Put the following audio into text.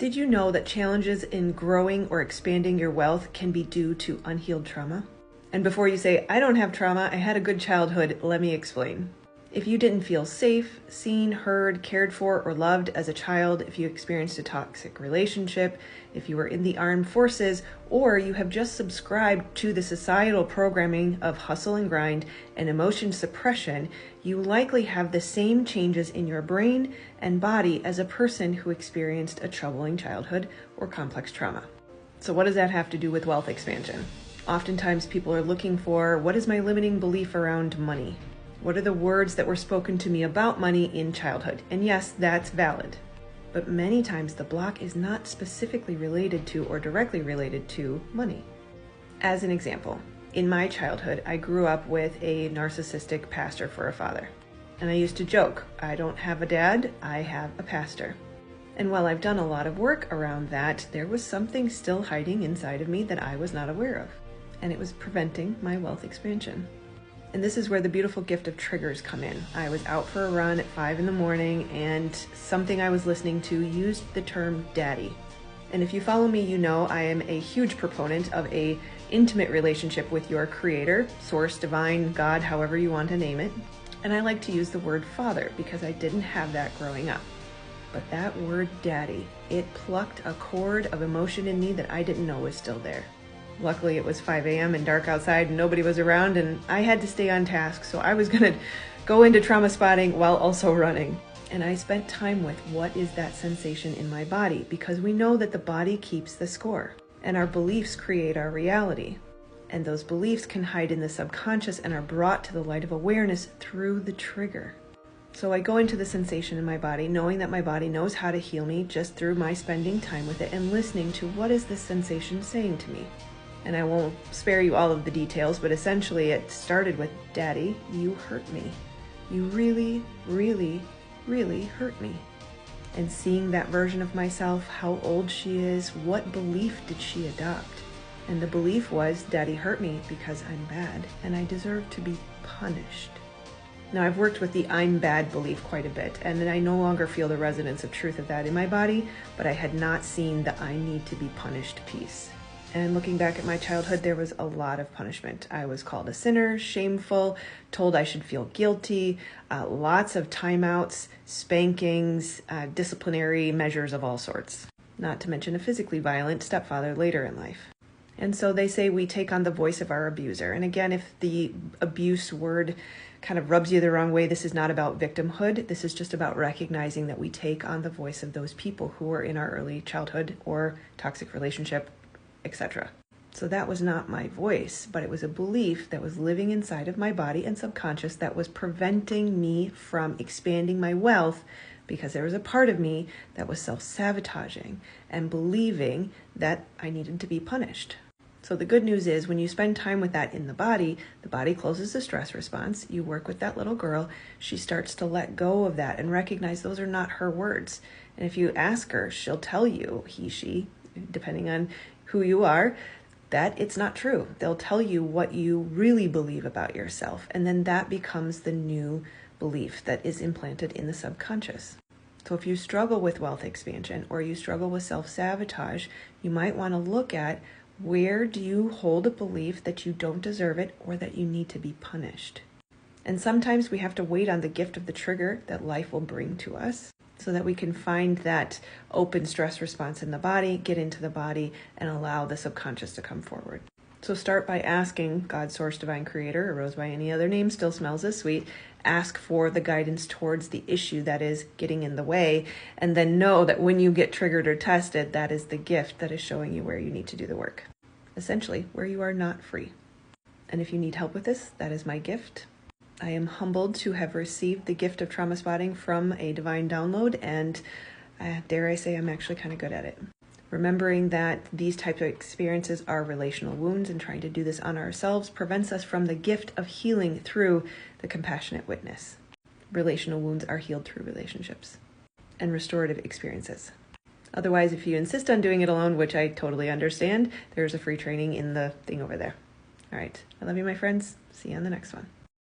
Did you know that challenges in growing or expanding your wealth can be due to unhealed trauma? And before you say, I don't have trauma, I had a good childhood, let me explain. If you didn't feel safe, seen, heard, cared for, or loved as a child, if you experienced a toxic relationship, if you were in the armed forces, or you have just subscribed to the societal programming of hustle and grind and emotion suppression, you likely have the same changes in your brain and body as a person who experienced a troubling childhood or complex trauma. So what does that have to do with wealth expansion? Oftentimes people are looking for, what is my limiting belief around money? What are the words that were spoken to me about money in childhood? And yes, that's valid. But many times the block is not specifically related to or directly related to money. As an example, in my childhood, I grew up with a narcissistic pastor for a father. And I used to joke, I don't have a dad, I have a pastor. And while I've done a lot of work around that, there was something still hiding inside of me that I was not aware of. And it was preventing my wealth expansion. And this is where the beautiful gift of triggers come in. I was out for a run at 5 a.m. and something I was listening to used the term daddy. And if you follow me, you know I am a huge proponent of a intimate relationship with your creator, source, divine, God, however you want to name it. And I like to use the word father because I didn't have that growing up. But that word daddy, it plucked a chord of emotion in me that I didn't know was still there. Luckily, it was 5 a.m. and dark outside and nobody was around and I had to stay on task. So I was going to go into trauma spotting while also running. And I spent time with what is that sensation in my body, because we know that the body keeps the score and our beliefs create our reality. And those beliefs can hide in the subconscious and are brought to the light of awareness through the trigger. So I go into the sensation in my body, knowing that my body knows how to heal me just through my spending time with it and listening to what is this sensation saying to me. And I won't spare you all of the details, but essentially it started with, Daddy, you hurt me. You really, really, really hurt me. And seeing that version of myself, how old she is, what belief did she adopt? And the belief was, Daddy hurt me because I'm bad and I deserve to be punished. Now I've worked with the I'm bad belief quite a bit, and I no longer feel the resonance of truth of that in my body, but I had not seen the I need to be punished piece. And looking back at my childhood, there was a lot of punishment. I was called a sinner, shameful, told I should feel guilty, lots of timeouts, spankings, disciplinary measures of all sorts. Not to mention a physically violent stepfather later in life. And so they say we take on the voice of our abuser. And again, if the abuse word kind of rubs you the wrong way, this is not about victimhood. This is just about recognizing that we take on the voice of those people who were in our early childhood or toxic relationship, etc. So that was not my voice, but it was a belief that was living inside of my body and subconscious that was preventing me from expanding my wealth, because there was a part of me that was self-sabotaging and believing that I needed to be punished. So the good news is when you spend time with that in the body closes the stress response. You work with that little girl. She starts to let go of that and recognize those are not her words. And if you ask her, she'll tell you, he, she, depending on who you are, that it's not true. They'll tell you what you really believe about yourself. And then that becomes the new belief that is implanted in the subconscious. So if you struggle with wealth expansion or you struggle with self-sabotage, you might want to look at, where do you hold a belief that you don't deserve it or that you need to be punished? And sometimes we have to wait on the gift of the trigger that life will bring to us so that we can find that open stress response in the body, get into the body, and allow the subconscious to come forward. So start by asking God, Source, Divine Creator, or Rose by any other name, still smells as sweet. Ask for the guidance towards the issue that is getting in the way, and then know that when you get triggered or tested, that is the gift that is showing you where you need to do the work. Essentially, where you are not free. And if you need help with this, that is my gift. I am humbled to have received the gift of trauma spotting from a divine download, and dare I say I'm actually kind of good at it. Remembering that these types of experiences are relational wounds, and trying to do this on ourselves prevents us from the gift of healing through the compassionate witness. Relational wounds are healed through relationships and restorative experiences. Otherwise, if you insist on doing it alone, which I totally understand, there's a free training in the thing over there. All right. I love you, my friends. See you on the next one.